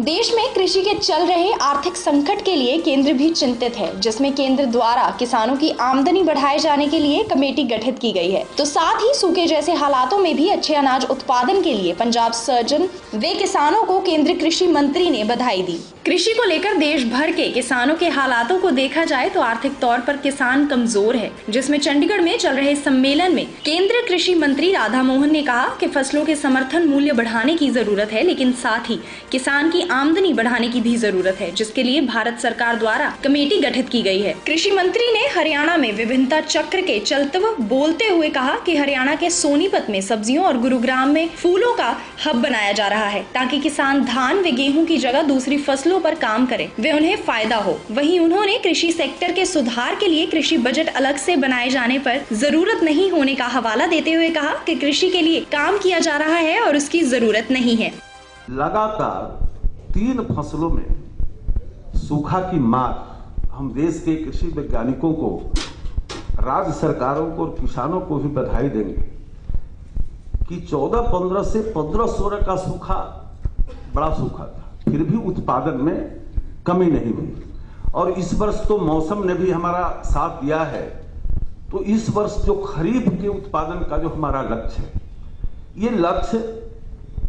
देश में कृषि के चल रहे आर्थिक संकट के लिए केंद्र भी चिंतित है, जिसमें केंद्र द्वारा किसानों की आमदनी बढ़ाए जाने के लिए कमेटी गठित की गई है। तो साथ ही सूखे जैसे हालातों में भी अच्छे अनाज उत्पादन के लिए पंजाब सर्जन वे किसानों को केंद्रीय कृषि मंत्री ने बधाई दी। कृषि को लेकर देश भर के किसानों के हालातों को देखा जाए तो आर्थिक तौर पर किसान कमजोर है, जिसमें चंडीगढ़ में चल रहे सम्मेलन में केंद्रीय कृषि मंत्री राधा मोहन ने कहा कि फसलों के समर्थन मूल्य बढ़ाने की जरूरत है, लेकिन साथ ही किसान की आमदनी बढ़ाने की भी जरूरत है, जिसके लिए भारत सरकार द्वारा कमेटी गठित की गई है। कृषि मंत्री ने हरियाणा में विभिन्नता चक्र के चलते बोलते हुए कहा कि हरियाणा के सोनीपत में सब्जियों और गुरुग्राम में फूलों का हब बनाया जा रहा है, ताकि किसान धान व गेहूं की जगह दूसरी फसलों पर काम करें वे उन्हें फायदा हो। वहीं उन्होंने कृषि सेक्टर के सुधार के लिए कृषि बजट अलग से बनाए जाने पर जरूरत नहीं होने का हवाला देते हुए कहा कि कृषि के लिए काम किया जा रहा है और उसकी जरूरत नहीं है। लगातार 3 फसलों में सूखा की मार हम देश के कृषि वैज्ञानिकों को, राज्य सरकारों को और किसानों को भी बधाई देंगे कि 14-15 से 15-16 का सूखा बड़ा सूखा था, फिर भी उत्पादन में कमी नहीं हुई। और इस वर्ष तो मौसम ने भी हमारा साथ दिया है, तो इस वर्ष जो खरीफ के उत्पादन का जो हमारा लक्ष्य है, ये लक्ष्य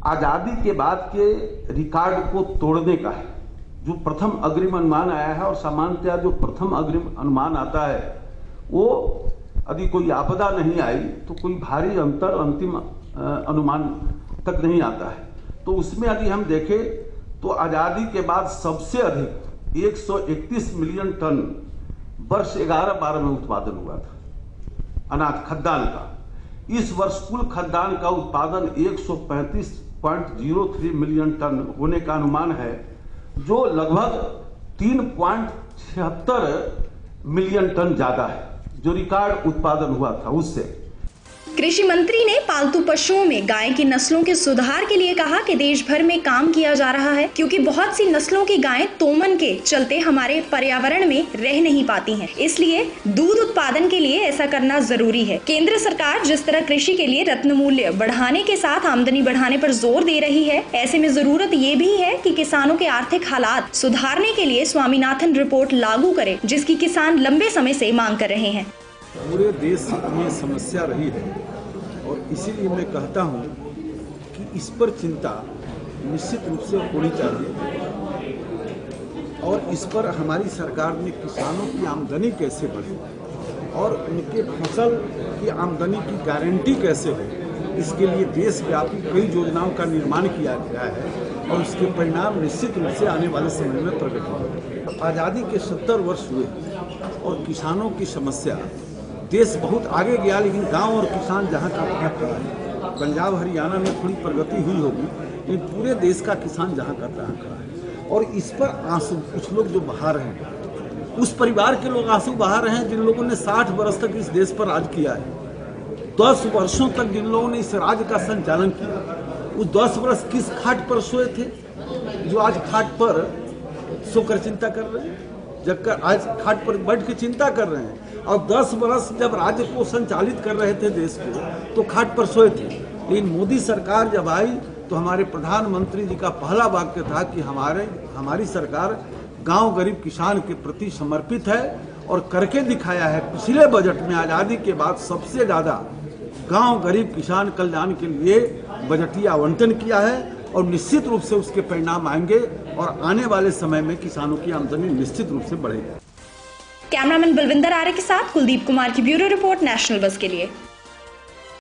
आजादी के बाद के रिकॉर्ड को तोड़ने का है। जो प्रथम अग्रिम अनुमान आया है, और सामान्यतः जो प्रथम अग्रिम अनुमान आता है वो यदि कोई आपदा नहीं आई तो कोई भारी अंतर अंतिम अनुमान तक नहीं आता है। तो उसमें यदि हम देखें तो आजादी के बाद सबसे अधिक 131 मिलियन टन वर्ष 11-12 में उत्पादन हुआ था अनाज खाद्यान्न का। इस वर्ष कुल खाद्यान्न का उत्पादन 135.03 मिलियन टन होने का अनुमान है, जो लगभग 3.76 मिलियन टन ज्यादा है जो रिकॉर्ड उत्पादन हुआ था उससे। कृषि मंत्री ने पालतू पशुओं में गाय की नस्लों के सुधार के लिए कहा कि देश भर में काम किया जा रहा है, क्योंकि बहुत सी नस्लों की गायें तोमन के चलते हमारे पर्यावरण में रह नहीं पाती हैं। इसलिए दूध उत्पादन के लिए ऐसा करना जरूरी है। केंद्र सरकार जिस तरह कृषि के लिए रत्न मूल्य बढ़ाने के साथ आमदनी बढ़ाने पर जोर दे रही है, ऐसे में जरूरत ये भी है कि किसानों के आर्थिक हालात सुधारने के लिए स्वामीनाथन रिपोर्ट लागू करे, जिसकी किसान लंबे समय से मांग कर रहे हैं। पूरे देश में समस्या रही है और इसीलिए मैं कहता हूं कि इस पर चिंता निश्चित रूप से होनी चाहिए, और इस पर हमारी सरकार ने किसानों की आमदनी कैसे बढ़े और उनके फसल की आमदनी की गारंटी कैसे हो, इसके लिए देशव्यापी कई योजनाओं का निर्माण किया गया है और उसके परिणाम निश्चित रूप से आने वाले समय में प्रकट होंगे। आज़ादी के 70 वर्ष हुए और किसानों की समस्या, देश बहुत आगे गया लेकिन गांव और किसान जहां का वहां खड़ा है। पंजाब हरियाणा में थोड़ी प्रगति हुई होगी, लेकिन पूरे देश का किसान जहां का तहां खड़ा है। और इस पर आंसू कुछ लोग जो बहा रहे हैं, उस परिवार के लोग आंसू बहा रहे हैं जिन लोगों ने 60 वर्ष तक इस देश पर राज किया है। 10 वर्षों तक जिन लोगों ने इस राज्य का संचालन किया, वो 10 वर्ष किस खाट पर सोए थे जो आज खाट पर सोकर चिंता कर रहे हैं, जबकि आज खाट पर बैठ के चिंता कर रहे हैं। और 10 वर्ष जब राज्य को संचालित कर रहे थे देश को, तो खाट पर सोए थे। लेकिन मोदी सरकार जब आई तो हमारे प्रधानमंत्री जी का पहला वाक्य था कि हमारी सरकार गांव गरीब किसान के प्रति समर्पित है, और करके दिखाया है। पिछले बजट में आज़ादी के बाद सबसे ज़्यादा गांव गरीब किसान कल्याण के लिए बजटीय आवंटन किया है, और निश्चित रूप से उसके परिणाम आएंगे और आने वाले समय में किसानों की आमदनी निश्चित रूप से बढ़ेगी। कैमरामैन बलविंदर आर्य के साथ कुलदीप कुमार की ब्यूरो रिपोर्ट, नेशनल बस के लिए।